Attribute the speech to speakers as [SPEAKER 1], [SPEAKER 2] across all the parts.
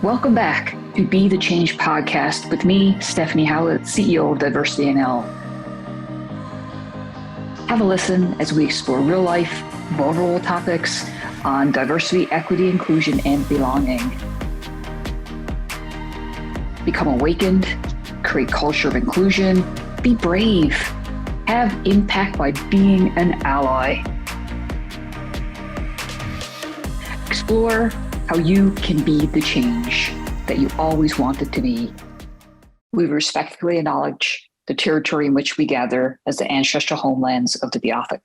[SPEAKER 1] Welcome back to Be the Change podcast with me, Stephanie Howlett, CEO of Diversity NL. Have a listen as we explore real life, vulnerable topics on diversity, equity, inclusion, and belonging. Become awakened, create culture of inclusion, be brave, have impact by being an ally. Explore how you can be the change that you always wanted to be. We respectfully acknowledge the territory in which we gather as the ancestral homelands of the Beothuk,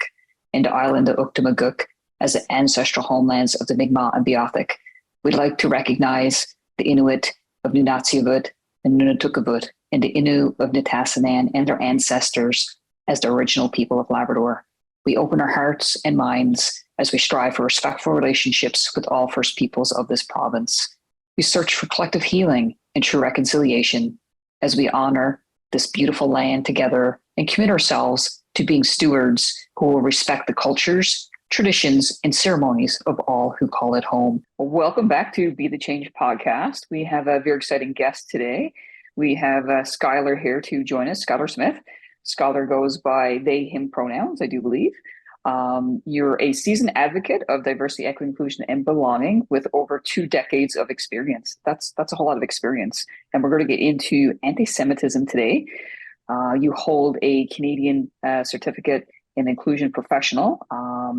[SPEAKER 1] and the island of Uktamaguk as the ancestral homelands of the Mi'kmaq and Beothuk. We'd like to recognize the Inuit of Nunatsiavut and Nunatukavut and the Innu of Nitassinan and their ancestors as the original people of Labrador. We open our hearts and minds as we strive for respectful relationships with all First Peoples of this province. We search for collective healing and true reconciliation as we honor this beautiful land together and commit ourselves to being stewards who will respect the cultures, traditions, and ceremonies of all who call it home. Well, welcome back to Be the Change podcast. We have a very exciting guest today. We have Schuyler here to join us, Schuyler Smith. Schuyler goes by they, him pronouns, I do believe. You're a seasoned advocate of diversity, equity, inclusion, and belonging with over 2 decades of experience. That's a whole lot of experience. And we're going to get into anti-Semitism today. You hold a Canadian certificate in inclusion professional.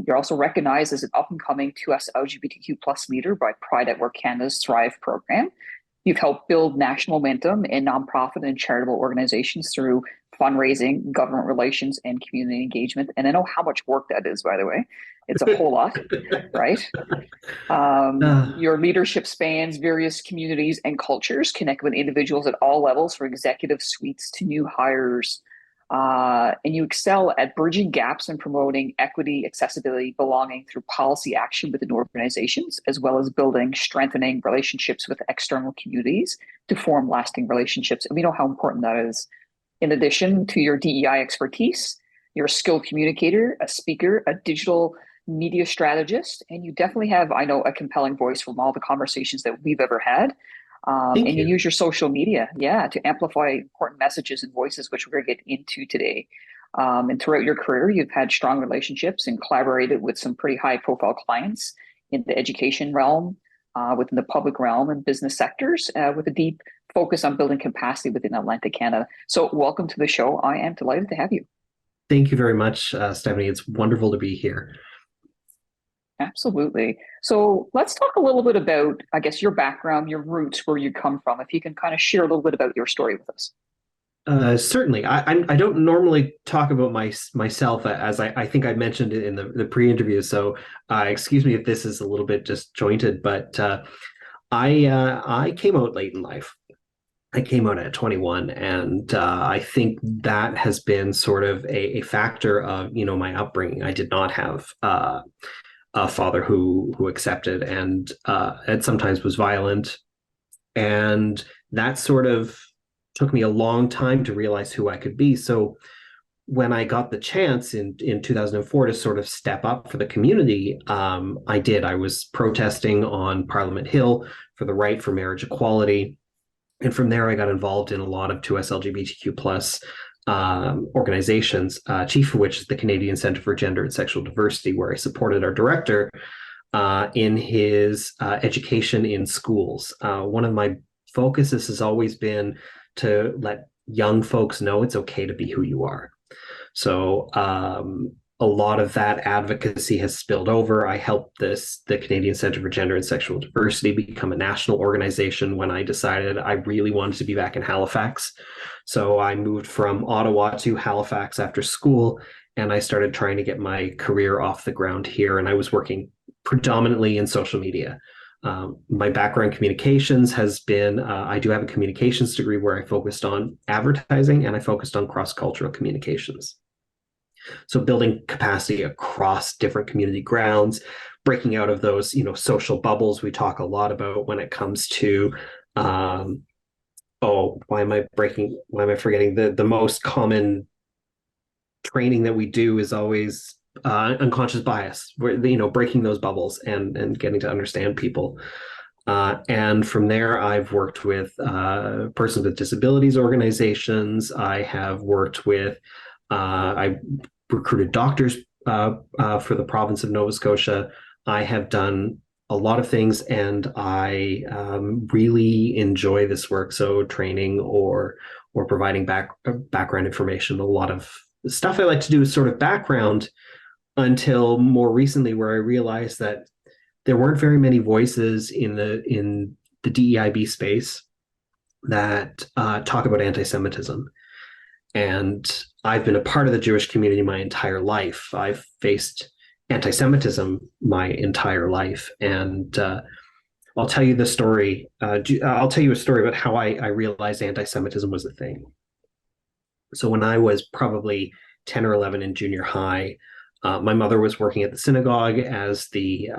[SPEAKER 1] You're also recognized as an up-and-coming 2S LGBTQ plus leader by Pride at Work Canada's Thrive program. You've helped build national momentum in nonprofit and charitable organizations through fundraising, government relations, and community engagement. And I know how much work that is, by the way. It's a whole lot, right? Your leadership spans various communities and cultures, connect with individuals at all levels, from executive suites to new hires. And you excel at bridging gaps and promoting equity, accessibility, belonging through policy action within organizations, as well as building, strengthening relationships with external communities to form lasting relationships. And we know how important that is. In addition to your DEI expertise, you're a skilled communicator, a speaker, a digital media strategist, and you definitely have, I know, a compelling voice from all the conversations that we've ever had. And you use your social media, to amplify important messages and voices, which we're going to get into today. And throughout your career, you've had strong relationships and collaborated with some pretty high-profile clients in the education realm, within the public realm and business sectors, with a deep focus on building capacity within Atlantic Canada. So welcome to the show. I am delighted to have you.
[SPEAKER 2] Thank you very much, Stephanie. It's wonderful to be here.
[SPEAKER 1] Absolutely. So let's talk a little bit about, I guess, your background, your roots, where you come from. If you can kind of share a little bit about your story with us.
[SPEAKER 2] Certainly. I don't normally talk about myself, as I think I mentioned it in the pre-interview. So excuse me if this is a little bit disjointed, but I came out late in life. I came out at 21, and I think that has been sort of a factor of, my upbringing. I did not have a father who accepted and sometimes was violent. And that sort of took me a long time to realize who I could be. So when I got the chance in 2004 to sort of step up for the community, I did. I was protesting on Parliament Hill for the right for marriage equality. And from there, I got involved in a lot of 2S LGBTQ plus organizations, chief of which is the Canadian Centre for Gender and Sexual Diversity, where I supported our director in his education in schools. One of my focuses has always been to let young folks know it's okay to be who you are. So a lot of that advocacy has spilled over. I helped the Canadian Centre for Gender and Sexual Diversity become a national organization when I decided I really wanted to be back in Halifax. So I moved from Ottawa to Halifax after school, and I started trying to get my career off the ground here. And I was working predominantly in social media. My background in communications has been, I do have a communications degree where I focused on advertising, and I focused on cross-cultural communications. So building capacity across different community grounds, breaking out of those, social bubbles we talk a lot about when it comes to, why am I forgetting the most common training that we do is always unconscious bias, where, breaking those bubbles and getting to understand people. And from there, I've worked with persons with disabilities organizations. I have worked with, I recruited doctors for the province of Nova Scotia. I have done a lot of things, and I really enjoy this work. So training or providing background information. A lot of the stuff I like to do is sort of background until more recently, where I realized that there weren't very many voices in the DEIB space that talk about anti-Semitism. And I've been a part of the Jewish community my entire life. I've faced anti-Semitism my entire life, and I'll tell you the story. I'll tell you a story about how I realized anti-Semitism was a thing. So when I was probably 10 or 11 in junior high, my mother was working at the synagogue as the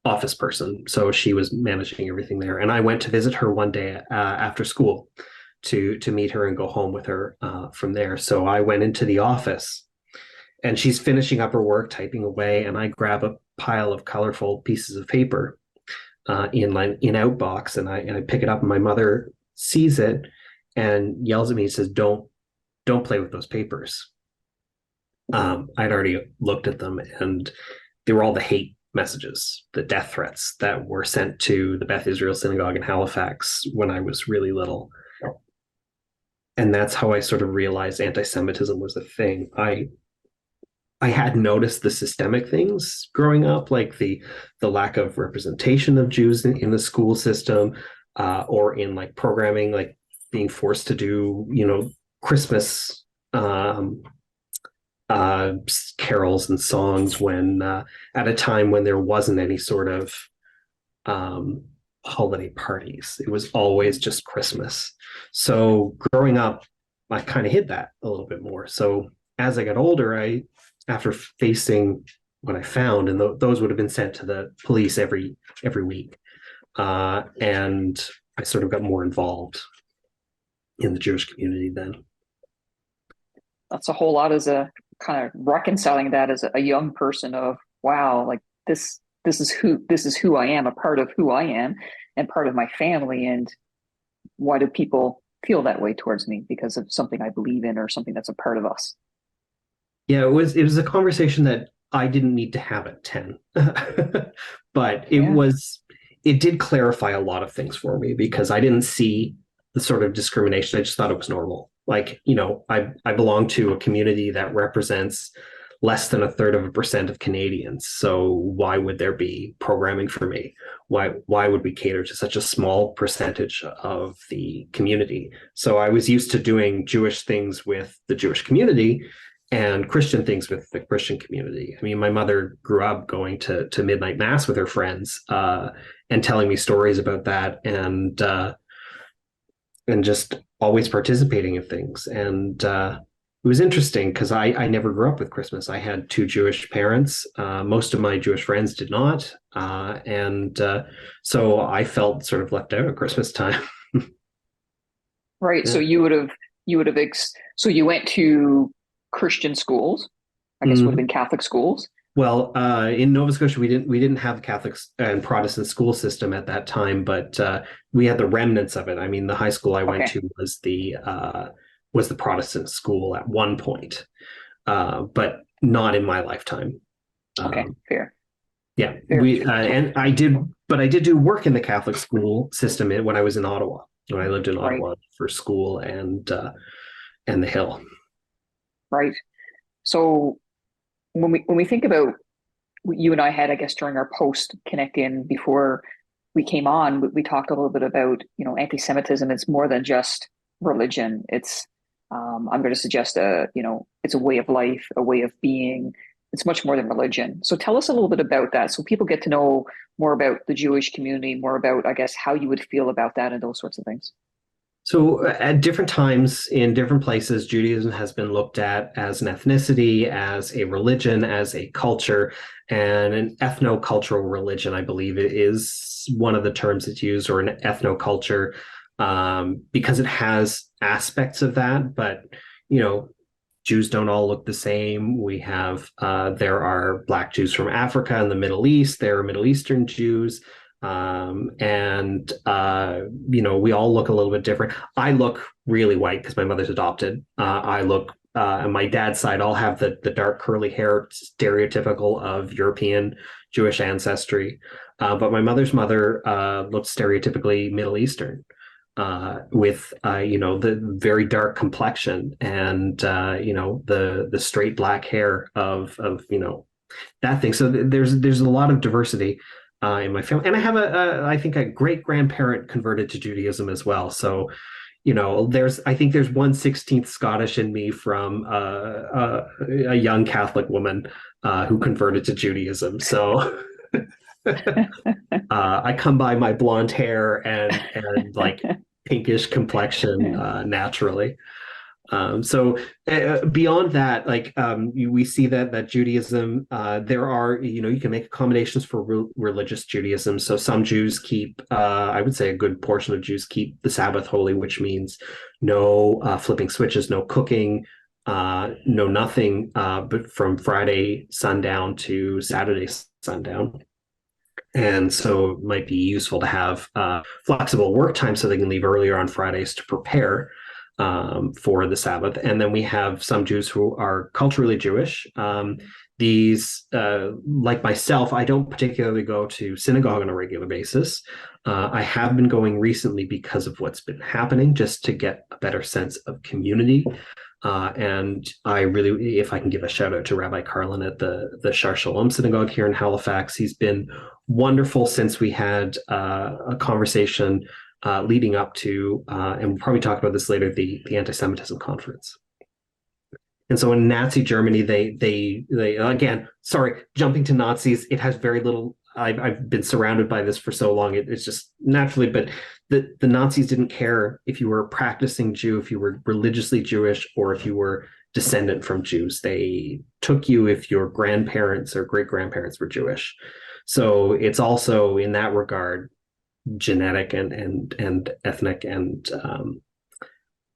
[SPEAKER 2] office person. So she was managing everything there. And I went to visit her one day after school to meet her and go home with her from there. So I went into the office, and she's finishing up her work, typing away, and I grab a pile of colorful pieces of paper in outbox, and I pick it up, and my mother sees it and yells at me and says, don't play with those papers. I'd already looked at them, and they were all the hate messages, the death threats that were sent to the Beth Israel Synagogue in Halifax when I was really little. And that's how I sort of realized anti-Semitism was a thing. I had noticed the systemic things growing up, like the lack of representation of Jews in the school system, or in like programming, like being forced to do, Christmas carols and songs when at a time when there wasn't any sort of holiday parties. It was always just Christmas. So growing up, I kind of hid that a little bit more. So as I got older, after facing what I found, and those would have been sent to the police every week, and I sort of got more involved in the Jewish community then.
[SPEAKER 1] That's a whole lot, as a kind of reconciling that as a young person of, wow, like this is who I am, a part of who I am and part of my family. And why do people feel that way towards me? Because of something I believe in or something that's a part of us.
[SPEAKER 2] Yeah, it was a conversation that I didn't need to have at 10. But it did clarify a lot of things for me, because I didn't see the sort of discrimination. I just thought it was normal. Like, I belong to a community that represents less than 1/3% of Canadians. So why would there be programming for me? Why would we cater to such a small percentage of the community? So I was used to doing Jewish things with the Jewish community and Christian things with the Christian community. I mean, my mother grew up going to midnight mass with her friends, and telling me stories about that, and just always participating in things. And it was interesting because I never grew up with Christmas. I had two Jewish parents. Most of my Jewish friends did not. And so I felt sort of left out at Christmas time.
[SPEAKER 1] Right.
[SPEAKER 2] Yeah.
[SPEAKER 1] So you would have, so you went to Christian schools, I guess would have been Catholic schools.
[SPEAKER 2] Well, in Nova Scotia, we didn't have Catholic and Protestant school system at that time, but we had the remnants of it. I mean, the high school I went to was the Protestant school at one point, but not in my lifetime.
[SPEAKER 1] Okay, fair.
[SPEAKER 2] Yeah,
[SPEAKER 1] fair.
[SPEAKER 2] and I did do work in the Catholic school system when I was in Ottawa. When I lived in Ottawa for school and the Hill.
[SPEAKER 1] Right. So when we think about what you and I had, I guess, during our post connect in before we came on, we talked a little bit about, anti-Semitism. It's more than just religion. It's, I'm going to suggest it's a way of life, a way of being. It's much more than religion. So tell us a little bit about that, so people get to know more about the Jewish community, more about, I guess, how you would feel about that and those sorts of things.
[SPEAKER 2] So at different times in different places, Judaism has been looked at as an ethnicity, as a religion, as a culture, and an ethno-cultural religion, I believe, is one of the terms that's used, or an ethno-culture, because it has aspects of that. But, Jews don't all look the same. We have, there are Black Jews from Africa and the Middle East. There are Middle Eastern Jews. We all look a little bit different. I look really white because my mother's adopted. On my dad's side, I'll have the dark curly hair, stereotypical of European Jewish ancestry. But my mother's mother looked stereotypically Middle Eastern, with the very dark complexion and the straight black hair of that thing. So there's a lot of diversity in my family, and I have I think a great grandparent converted to Judaism as well. So I think there's 1/16 Scottish in me from a young Catholic woman who converted to Judaism. So I come by my blonde hair and like pinkish complexion naturally. Beyond that, we see that Judaism, there are, you can make accommodations for religious Judaism. So some Jews keep, I would say a good portion of Jews keep the Sabbath holy, which means no flipping switches, no cooking, no nothing, but from Friday sundown to Saturday sundown. And so it might be useful to have flexible work time so they can leave earlier on Fridays to prepare for the Sabbath. And then we have some Jews who are culturally Jewish. These, like myself, I don't particularly go to synagogue on a regular basis. I have been going recently because of what's been happening, just to get a better sense of community. And I really, if I can give a shout out to Rabbi Carlin at the Shar Shalom Synagogue here in Halifax, he's been wonderful since we had a conversation leading up to, and we'll probably talk about this later, the anti-Semitism conference. And so in Nazi Germany, they again, sorry, jumping to Nazis, it has very little. I've been surrounded by this for so long. It's just naturally, but the Nazis didn't care if you were a practicing Jew, if you were religiously Jewish, or if you were descendant from Jews. They took you if your grandparents or great grandparents were Jewish. So it's also in that regard genetic and ethnic and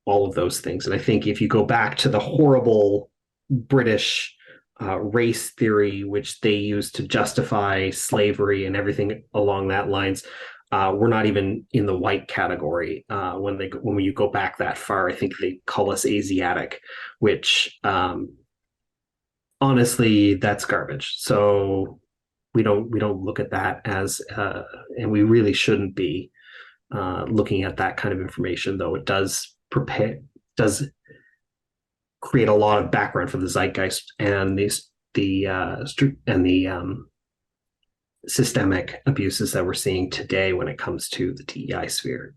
[SPEAKER 2] all of those things. And I think if you go back to the horrible British race theory, which they used to justify slavery and everything along that lines, we're not even in the white category when you go back that far. I think they call us Asiatic, which honestly, that's garbage. So we don't look at that as, and we really shouldn't be looking at that kind of information, though it does create a lot of background for the zeitgeist and the systemic abuses that we're seeing today when it comes to the DEI sphere.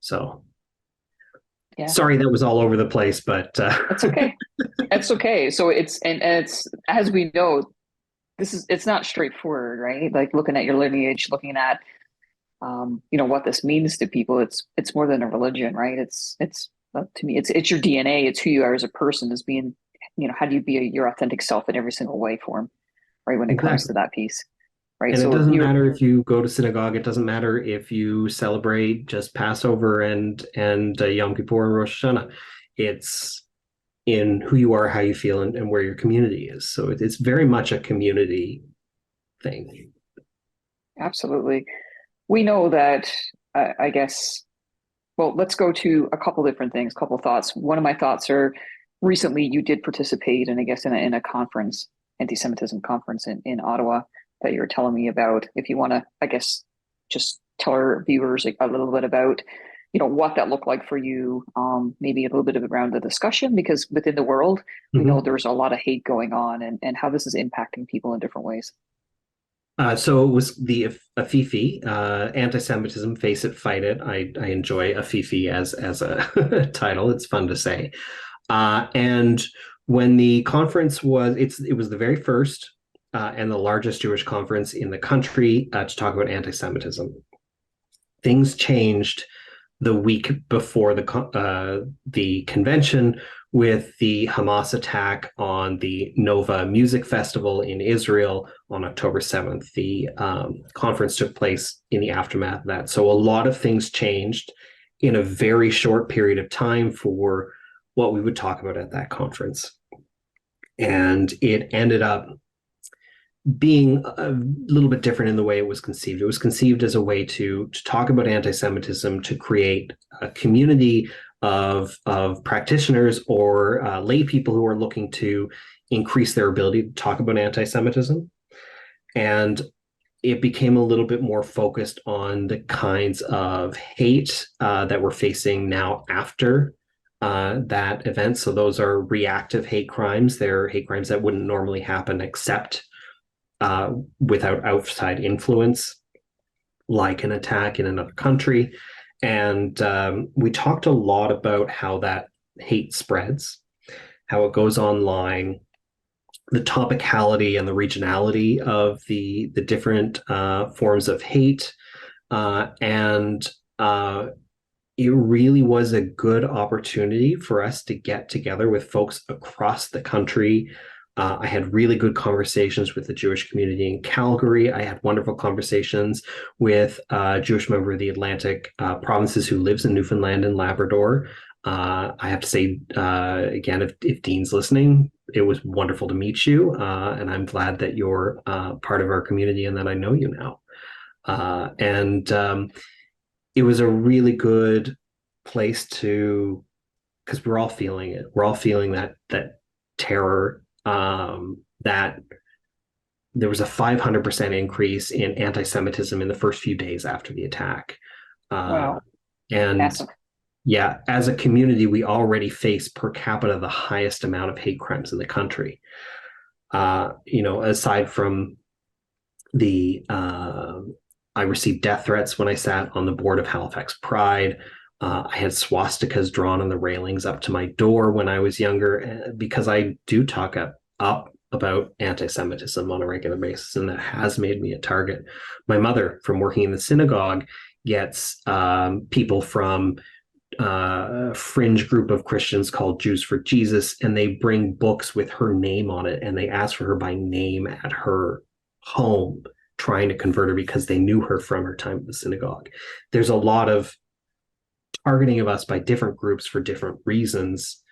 [SPEAKER 2] So, yeah. Sorry that was all over the place, but
[SPEAKER 1] that's okay. That's okay. So it's as we know, it's not straightforward, right? Like looking at your lineage, looking at what this means to people. It's more than a religion, right? It's to me, it's your DNA. It's who you are as a person, as being, how do you be your authentic self in every single way form, right? When it comes to that piece, right?
[SPEAKER 2] And so it doesn't matter if you go to synagogue. It doesn't matter if you celebrate just Passover and Yom Kippur and Rosh Hashanah. It's in who you are, how you feel, and where your community is. So it's very much a community thing.
[SPEAKER 1] Absolutely. We know that, I guess, well, let's go to a couple different things, a couple thoughts. One of my thoughts are, recently you did participate in, I guess, in a conference, anti-Semitism conference in Ottawa that you were telling me about. If you want to, I guess, just tell our viewers a little bit about, what that looked like for you, maybe a little bit of around the discussion, because within the world, we know there's a lot of hate going on and how this is impacting people in different ways.
[SPEAKER 2] So it was the AFIFI, anti-Semitism, Face It, Fight It. I enjoy AFIFI as a title. It's fun to say. And when the conference was, it was the very first and the largest Jewish conference in the country to talk about anti-Semitism. Things changed the week before the convention with the Hamas attack on the Nova Music Festival in Israel on October 7th. The conference took place in the aftermath of that. So a lot of things changed in a very short period of time for what we would talk about at that conference. And it ended up being a little bit different in the way it was conceived. It was conceived as a way to talk about anti-Semitism, to create a community of practitioners or lay people who are looking to increase their ability to talk about anti-Semitism. And it became a little bit more focused on the kinds of hate that we're facing now after that event. So those are reactive hate crimes. They're hate crimes that wouldn't normally happen except without outside influence, like an attack in another country. And we talked a lot about how that hate spreads, how it goes online, the topicality and the regionality of the different forms of hate. And it really was a good opportunity for us to get together with folks across the country. I had really good conversations with the Jewish community in Calgary. I had wonderful conversations with a Jewish member of the Atlantic provinces who lives in Newfoundland and Labrador. I have to say, again, if Dean's listening, it was wonderful to meet you. And I'm glad that you're part of our community and that I know you now. It was a really good place to, because we're all feeling it. We're all feeling that terror, that there was a 500% increase in anti-Semitism in the first few days after the attack.
[SPEAKER 1] Wow.
[SPEAKER 2] And
[SPEAKER 1] Massive.
[SPEAKER 2] yeah, as a community, we already face per capita the highest amount of hate crimes in the country. Aside from I received death threats when I sat on the board of Halifax Pride. I had swastikas drawn on the railings up to my door when I was younger, because I do talk up about anti-Semitism on a regular basis, and that has made me a target. My mother, from working in the synagogue, gets people from a fringe group of Christians called Jews for Jesus, and they bring books with her name on it, and they ask for her by name at her home, trying to convert her because they knew her from her time at the synagogue. There's a lot of targeting of us by different groups for different reasons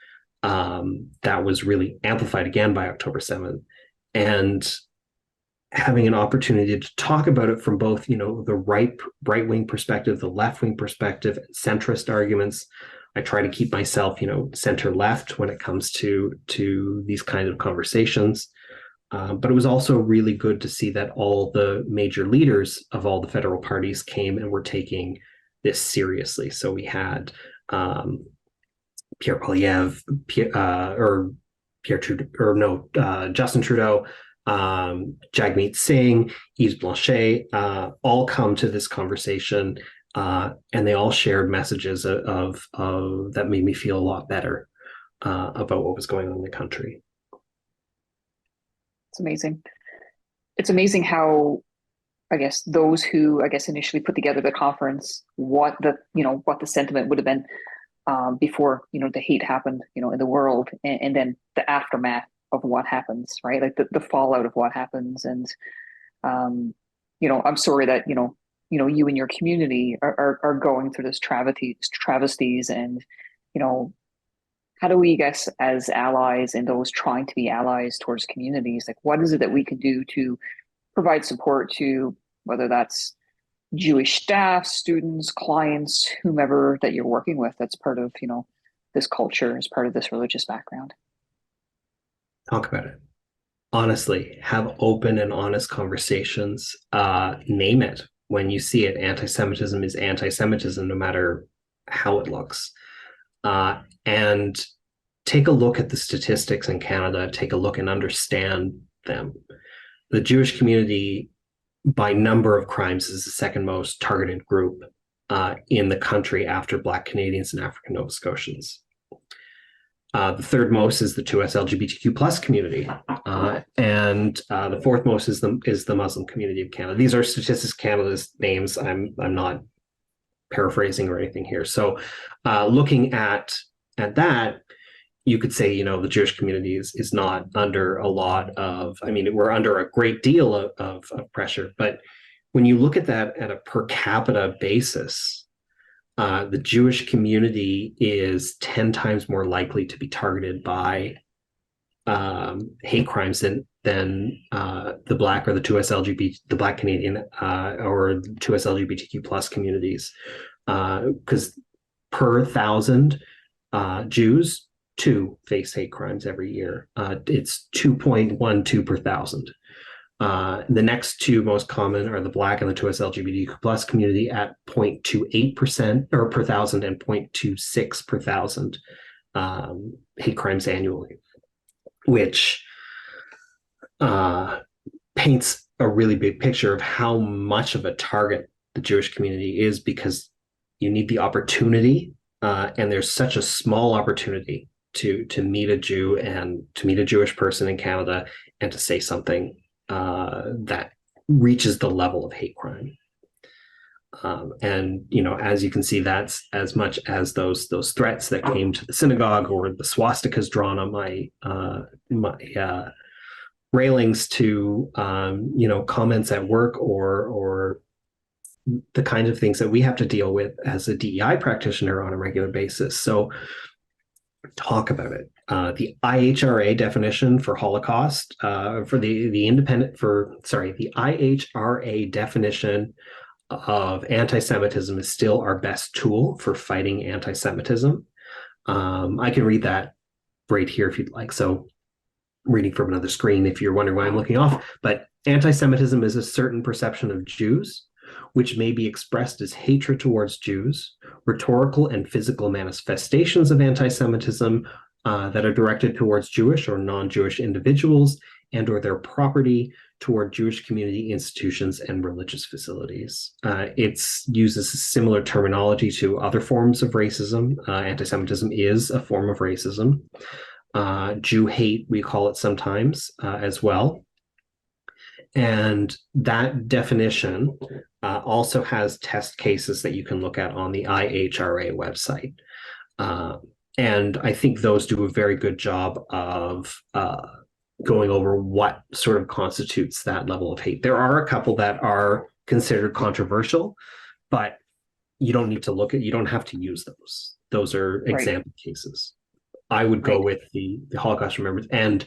[SPEAKER 2] that was really amplified again by October 7th. And having an opportunity to talk about it from both, the right-wing perspective, the left-wing perspective, centrist arguments. I try to keep myself, center-left when it comes to these kinds of conversations. But it was also really good to see that all the major leaders of all the federal parties came and were taking this seriously. So we had Pierre Poilievre, Justin Trudeau, Jagmeet Singh, Yves Blanchet, all come to this conversation, and they all shared messages of that made me feel a lot better about what was going on in the country.
[SPEAKER 1] It's amazing. It's amazing how, I guess, those who, initially put together the conference, what the sentiment would have been before, the hate happened, in the world, and then the aftermath of what happens, right? Like the fallout of what happens. And, I'm sorry that, you and your community are going through this travesties and, how do we, I guess, as allies and those trying to be allies towards communities, like what is it that we can do to provide support to, whether that's Jewish staff, students, clients, whomever that you're working with that's part of, this culture, as part of this religious background?
[SPEAKER 2] Talk about it. Honestly, have open and honest conversations. Name it when you see it. Anti-Semitism is anti-Semitism, no matter how it looks. And take a look at the statistics in Canada, take a look and understand them. The Jewish community, by number of crimes, is the second most targeted group in the country after Black Canadians and African Nova Scotians. The third most is the 2S LGBTQ plus community, and the fourth most is the Muslim community of Canada. These are Statistics Canada's names. I'm not paraphrasing or anything here. So, looking at that, you could say, the Jewish community is not under a lot of, we're under a great deal of pressure. But when you look at that at a per capita basis, the Jewish community is 10 times more likely to be targeted by hate crimes than than the Black or the 2S the Black Canadian or 2S LGBTQ plus communities, because per 1,000 Jews, 2 face hate crimes every year. It's 2.12 per 1,000. The next 2 most common are the Black and the 2S LGBTQ plus community at 0.28% or per 1,000 and 0.26 per 1,000 hate crimes annually, which paints a really big picture of how much of a target the Jewish community is, because you need the opportunity, and there's such a small opportunity to meet a Jew and to meet a Jewish person in Canada and to say something that reaches the level of hate crime. And as you can see, that's as much as those threats that came to the synagogue, or the swastikas drawn on my railings, to comments at work, or the kinds of things that we have to deal with as a DEI practitioner on a regular basis. So talk about it. The IHRA definition for Holocaust, the IHRA definition of anti-Semitism is still our best tool for fighting anti-Semitism. I can read that right here if you'd like. So I'm reading from another screen if you're wondering why I'm looking off. But anti-Semitism is a certain perception of Jews, which may be expressed as hatred towards Jews, rhetorical and physical manifestations of anti-Semitism that are directed towards Jewish or non-Jewish individuals and or their property, toward Jewish community institutions and religious facilities. It uses similar terminology to other forms of racism. Anti-Semitism is a form of racism. Jew hate, we call it sometimes as well. And that definition also has test cases that you can look at on the IHRA website. And I think those do a very good job of going over what sort of constitutes that level of hate. There are a couple that are considered controversial, but you don't have to use those. Those are example cases. I would go with the Holocaust Remembrance, and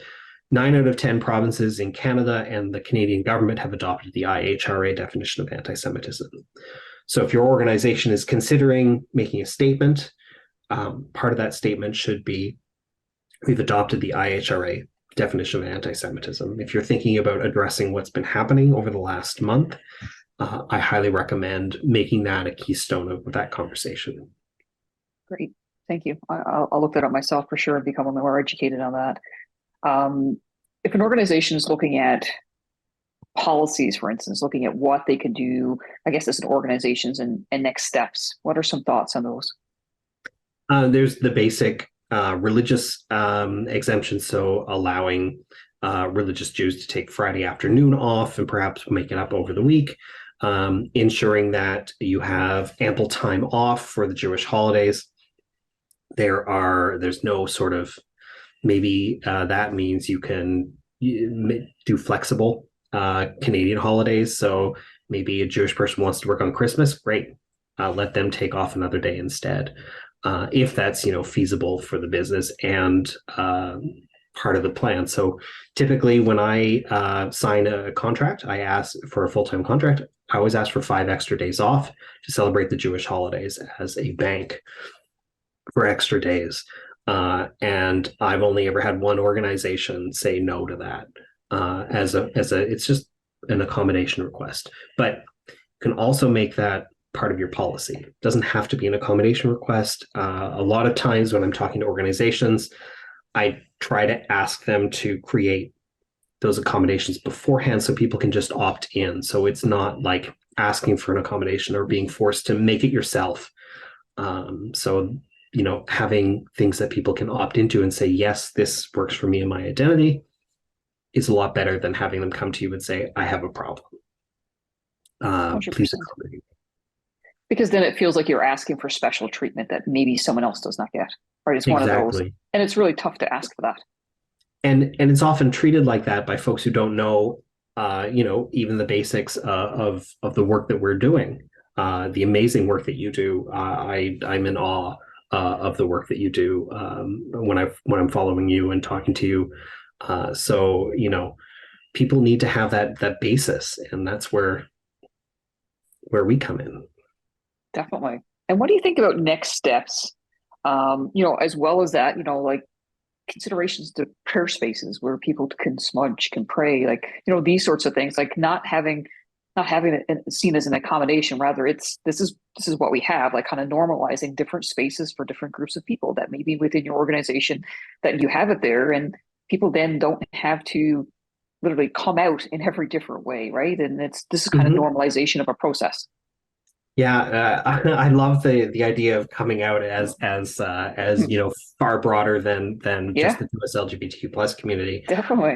[SPEAKER 2] 9 out of 10 provinces in Canada and the Canadian government have adopted the IHRA definition of anti-Semitism. So if your organization is considering making a statement, part of that statement should be, we've adopted the IHRA definition of anti-Semitism. If you're thinking about addressing what's been happening over the last month, I highly recommend making that a keystone of that conversation.
[SPEAKER 1] Great, thank you. I'll look that up myself for sure and become more educated on that. If an organization is looking at policies, for instance, looking at what they could do, I guess, as an organization and next steps, what are some thoughts on those?
[SPEAKER 2] There's the basic religious exemptions, so allowing religious Jews to take Friday afternoon off and perhaps make it up over the week, ensuring that you have ample time off for the Jewish holidays. There's no sort of, maybe that means you can do flexible Canadian holidays. So maybe a Jewish person wants to work on Christmas, great. Let them take off another day instead. If that's feasible for the business and part of the plan. So typically when I sign a contract, I ask for a full-time contract. I always ask for 5 extra days off to celebrate the Jewish holidays as a bank for extra days. And I've only ever had one organization say no to that it's just an accommodation request. But you can also make that part of your policy. It doesn't have to be an accommodation request. A lot of times when I'm talking to organizations, I try to ask them to create those accommodations beforehand so people can just opt in. So it's not like asking for an accommodation or being forced to make it yourself. Having things that people can opt into and say, yes, this works for me and my identity, is a lot better than having them come to you and say, I have a problem. Please accommodate.
[SPEAKER 1] Because then it feels like you're asking for special treatment that maybe someone else does not get, right? It's one of those, and it's really tough to ask for that.
[SPEAKER 2] And it's often treated like that by folks who don't know, even the basics of the work that we're doing, the amazing work that you do. I'm in awe of the work that you do when I'm following you and talking to you. So people need to have that basis, and that's where we come in.
[SPEAKER 1] Definitely. And what do you think about next steps? As well as that, like considerations to prayer spaces where people can smudge, can pray, like, these sorts of things, like not having it seen as an accommodation, rather this is what we have, like kind of normalizing different spaces for different groups of people that may be within your organization, that you have it there, and people then don't have to literally come out in every different way, right? And this is kind of
[SPEAKER 2] Mhm.
[SPEAKER 1] normalization of a process.
[SPEAKER 2] Yeah, I love the idea of coming out as far broader than just
[SPEAKER 1] Yeah,
[SPEAKER 2] the US LGBTQ plus community.
[SPEAKER 1] definitely.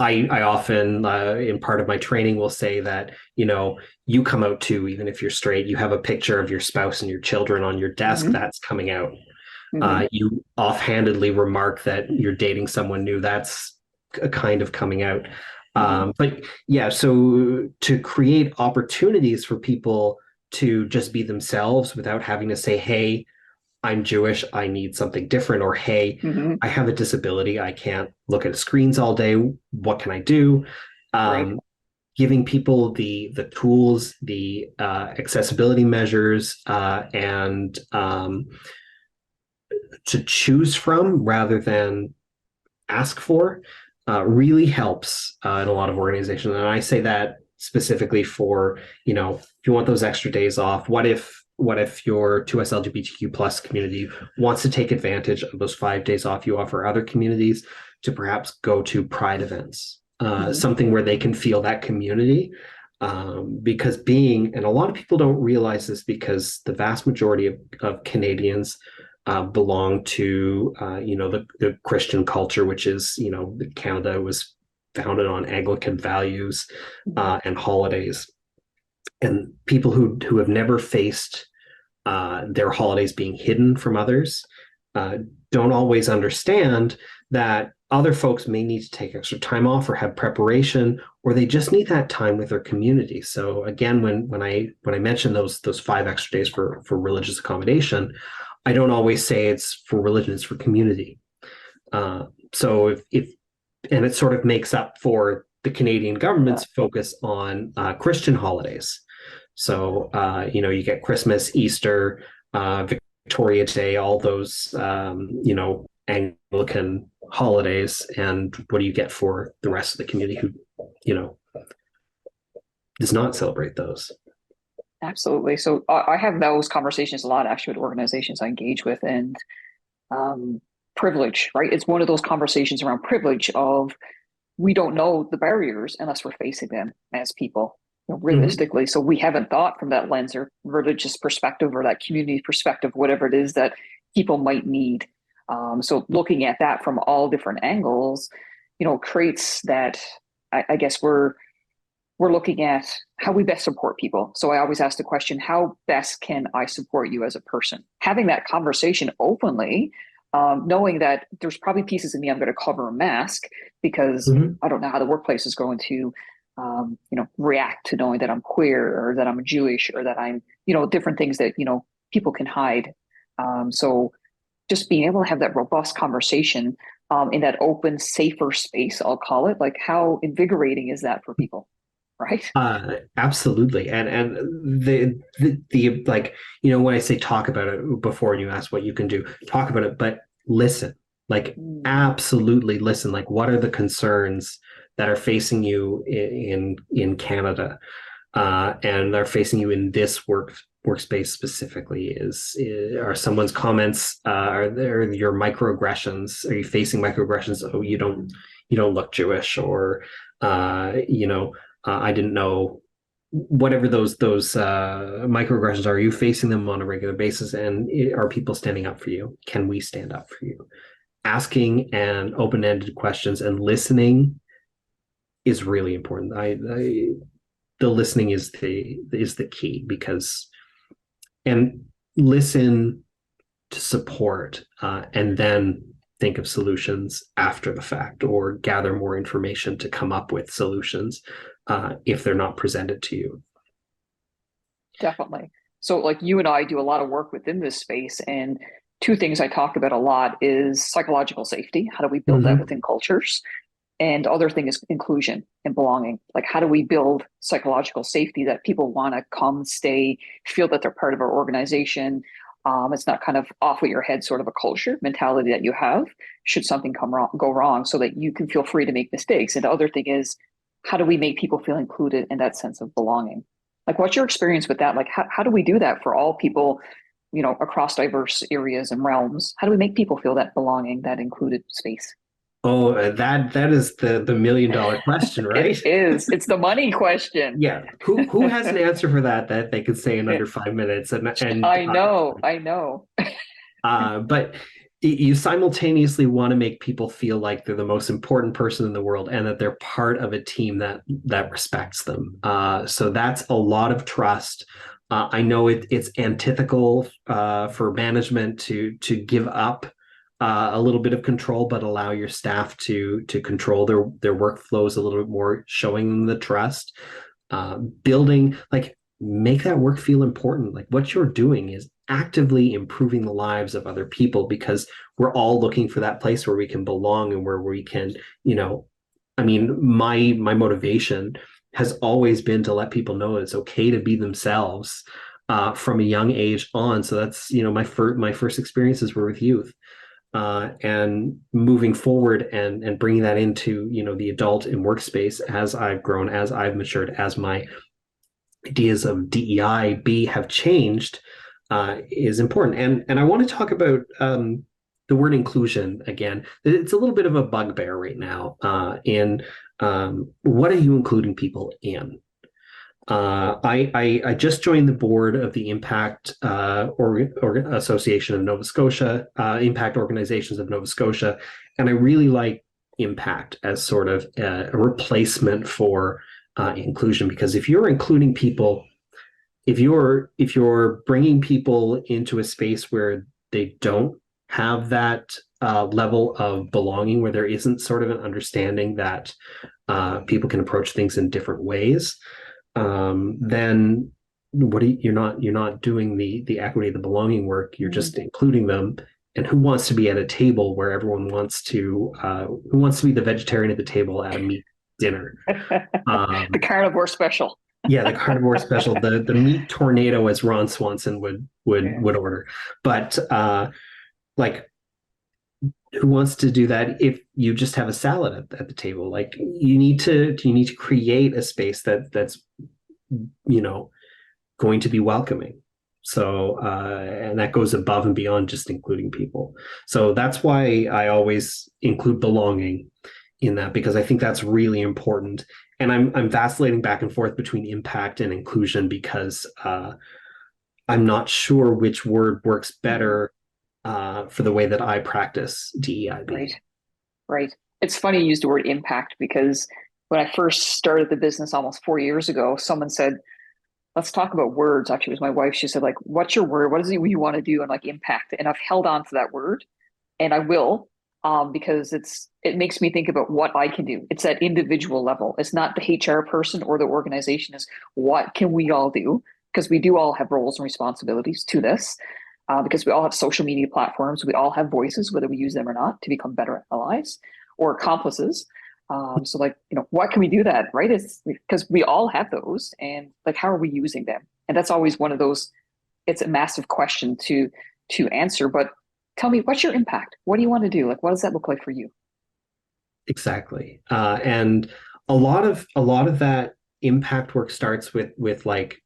[SPEAKER 2] I often in part of my training will say that you come out too, even if you're straight. You have a picture of your spouse and your children on your desk,
[SPEAKER 1] Hmm.
[SPEAKER 2] that's coming out.
[SPEAKER 1] Hmm.
[SPEAKER 2] You offhandedly remark that you're dating someone new, that's a kind of coming out.
[SPEAKER 1] Hmm.
[SPEAKER 2] But yeah, so to create opportunities for people to just be themselves without having to say, hey, I'm Jewish, I need something different, or hey,
[SPEAKER 1] Hmm.
[SPEAKER 2] I have a disability, I can't look at screens all day, what can I do?
[SPEAKER 1] Right.
[SPEAKER 2] um, Giving people the tools, the accessibility measures, and to choose from rather than ask for, really helps in a lot of organizations. And I say that specifically for, if you want those extra days off, what if your 2S LGBTQ plus community wants to take advantage of those 5 days off you offer other communities to perhaps go to pride events,
[SPEAKER 1] Hmm.
[SPEAKER 2] something where they can feel that community. Because and a lot of people don't realize this, because the vast majority of Canadians belong to the Christian culture, which is Canada was founded on Anglican values
[SPEAKER 1] Hmm.
[SPEAKER 2] and holidays, and people who have never faced their holidays being hidden from others uh, don't always understand that other folks may need to take extra time off or have preparation, or they just need that time with their community. So again, when I mention those 5 extra days for religious accommodation, I don't always say it's for religion, it's for community. So if and it sort of makes up for the Canadian government's focus on Christian holidays. So you get Christmas, Easter, Victoria Day, all those Anglican holidays, and what do you get for the rest of the community who does not celebrate those?
[SPEAKER 1] Absolutely. So I have those conversations a lot actually with organizations I engage with, and um, privilege, right? It's one of those conversations around privilege of we don't know the barriers unless we're facing them as people,
[SPEAKER 2] Mm-hmm.
[SPEAKER 1] realistically. So we haven't thought from that lens or religious perspective or that community perspective, whatever it is that people might need. So looking at that from all different angles, creates that. I guess we're looking at how we best support people. So I always ask the question, how best can I support you as a person? Having that conversation openly, knowing that there's probably pieces of me I'm going to cover a mask because
[SPEAKER 2] Mm-hmm.
[SPEAKER 1] I don't know how the workplace is going to, react to knowing that I'm queer or that I'm Jewish or that I'm, different things that, people can hide. So just being able to have that robust conversation in that open, safer space, I'll call it, like how invigorating is that for people? Right.
[SPEAKER 2] Absolutely, and the like when I say talk about it before, and you ask what you can do, talk about it, but listen, like
[SPEAKER 1] Mm.
[SPEAKER 2] absolutely listen. Like, what are the concerns that are facing you in Canada, and are facing you in this workspace specifically? Are someone's comments, are there your microaggressions? Are you facing microaggressions? Oh, you don't look Jewish, or I didn't know, whatever those microaggressions are. You facing them on a regular basis, and are people standing up for you? Can we stand up for you? Asking and open-ended questions and listening is really important. The listening is the key, because and listen to support, and then think of solutions after the fact, or gather more information to come up with solutions if they're not presented to you.
[SPEAKER 1] Definitely. So, like you and I do a lot of work within this space, and two things I talk about a lot is psychological safety. How do we build that
[SPEAKER 2] Mm-hmm.
[SPEAKER 1] within cultures? And the other thing is inclusion and belonging. Like, how do we build psychological safety that people want to come, stay, feel that they're part of our organization? It's not kind of off with your head sort of a culture mentality that you have should something go wrong, so that you can feel free to make mistakes. And the other thing is, how do we make people feel included in that sense of belonging? Like, what's your experience with that? Like, how do we do that for all people, across diverse areas and realms? How do we make people feel that belonging, that included space?
[SPEAKER 2] Oh, that is the million-dollar question, right?
[SPEAKER 1] It is. It's the money question.
[SPEAKER 2] Yeah. Who has an answer for that they could say in under 5 minutes?
[SPEAKER 1] I know. I know.
[SPEAKER 2] But you simultaneously want to make people feel like they're the most important person in the world and that they're part of a team that respects them. So that's a lot of trust. I know it's antithetical for management to give up a little bit of control, but allow your staff to control their workflows a little bit more, showing them the trust, building, like, make that work feel important. Like, what you're doing is actively improving the lives of other people, because we're all looking for that place where we can belong and where we can, I mean, my motivation has always been to let people know it's okay to be themselves from a young age on. So that's, my first experiences were with youth. And moving forward and bringing that into, the adult and workspace as I've grown, as I've matured, as my ideas of DEIB have changed, is important. And I want to talk about the word inclusion again. It's a little bit of a bugbear right now in what are you including people in? I just joined the board of the Impact Association of Nova Scotia, Impact Organizations of Nova Scotia, and I really like impact as sort of a replacement for inclusion, because if you're including people, if you're bringing people into a space where they don't have that level of belonging, where there isn't sort of an understanding that people can approach things in different ways, then you're not doing the equity, the belonging work. You're just including them. And who wants to be at a table where everyone wants to who wants to be the vegetarian at the table at a meat dinner?
[SPEAKER 1] The carnivore special.
[SPEAKER 2] Yeah, the carnivore special, the meat tornado, as Ron Swanson would order. But like, who wants to do that if you just have a salad at the table? Like, you need to create a space that's going to be welcoming. So and that goes above and beyond just including people. So that's why I always include belonging in that, because I think that's really important. And I'm vacillating back and forth between impact and inclusion, because I'm not sure which word works better for the way that I practice DEIB.
[SPEAKER 1] Right. It's funny you use the word impact, because when I first started the business almost 4 years ago, someone said, let's talk about words. Actually, it was my wife. She said, like, what's your word? What is it you want to do? And like, impact. And I've held on to that word, and I will, because it makes me think about what I can do. It's that individual level. It's not the HR person or the organization. Is what can we all do? Because we do all have roles and responsibilities to this. Because we all have social media platforms. We all have voices, whether we use them or not, to become better allies or accomplices. So like, what can we do that, right? It's because we all have those, and like, how are we using them? And that's always one of those, it's a massive question to answer, but tell me, what's your impact? What do you want to do? Like, what does that look like for you?
[SPEAKER 2] Exactly. And a lot of that impact work starts with like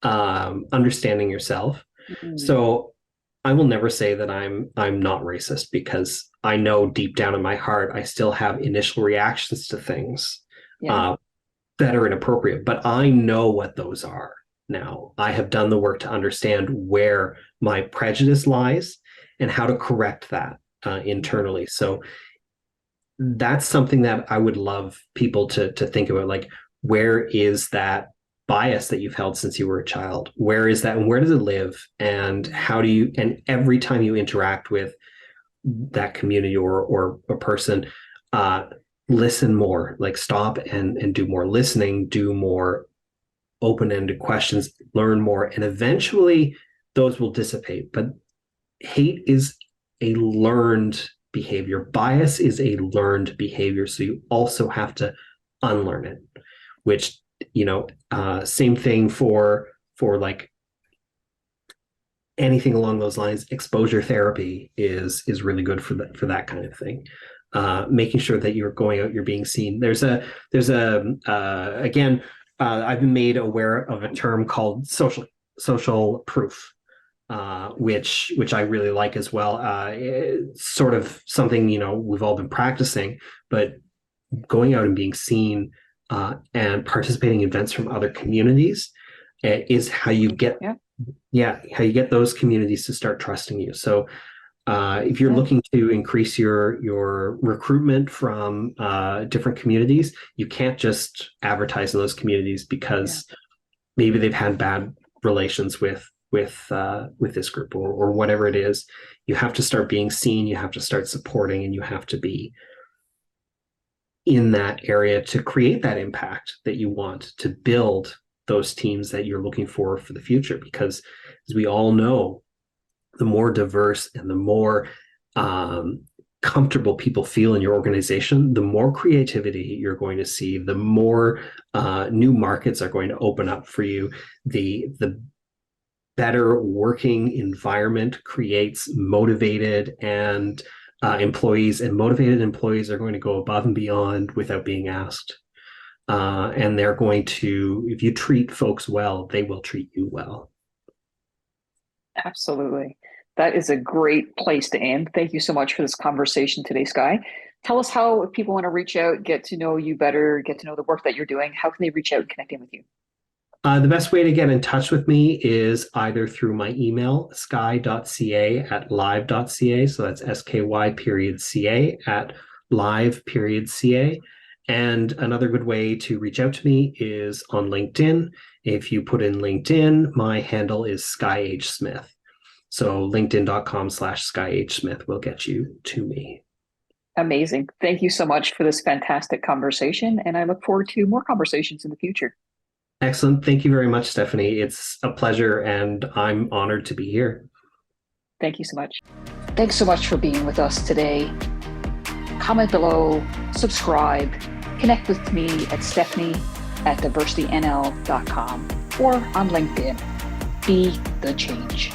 [SPEAKER 2] understanding yourself.
[SPEAKER 1] Mm-hmm.
[SPEAKER 2] So I will never say that I'm not racist, because I know deep down in my heart I still have initial reactions to things that are inappropriate, but I know what those are now. I have done the work to understand where my prejudice lies and how to correct that internally. So that's something that I would love people to think about, like, where is that bias that you've held since you were a child? Where is that, and where does it live? And how do you, and every time you interact with that community or a person, listen more, like stop and do more listening, do more open-ended questions, learn more, and eventually those will dissipate. But hate is a learned behavior. Bias is a learned behavior, so you also have to unlearn it, which, same thing for like anything along those lines. Exposure therapy is really good for that kind of thing. Making sure that you're going out, you're being seen. I've been made aware of a term called social proof, which I really like as well. It's sort of something, we've all been practicing, but going out and being seen and participating in events from other communities is how you get how you get those communities to start trusting you. So if you're looking to increase your recruitment from different communities, you can't just advertise in those communities because maybe they've had bad relations with this group or whatever it is. You have to start being seen, you have to start supporting, and you have to be in that area to create that impact that you want, to build those teams that you're looking for the future. Because as we all know, the more diverse and the more comfortable people feel in your organization, the more creativity you're going to see, the more new markets are going to open up for you. The better working environment creates motivated and employees, and motivated employees are going to go above and beyond without being asked. And they're going to, if you treat folks well, they will treat you well.
[SPEAKER 1] Absolutely. That is a great place to end. Thank you so much for this conversation today, Sky. Tell us how, if people want to reach out, get to know you better, get to know the work that you're doing, how can they reach out and connect in with you?
[SPEAKER 2] The best way to get in touch with me is either through my email, sky.ca@live.ca. So that's SKY.ca @live.ca. And another good way to reach out to me is on LinkedIn. If you put in LinkedIn, my handle is Sky H. Smith. So linkedin.com/Sky H. Smith will get you to me.
[SPEAKER 1] Amazing. Thank you so much for this fantastic conversation. And I look forward to more conversations in the future.
[SPEAKER 2] Excellent. Thank you very much, Stephanie. It's a pleasure, and I'm honored to be here.
[SPEAKER 1] Thank you so much. Thanks so much for being with us today. Comment below, subscribe, connect with me at Stephanie@diversitynl.com or on LinkedIn. Be the change.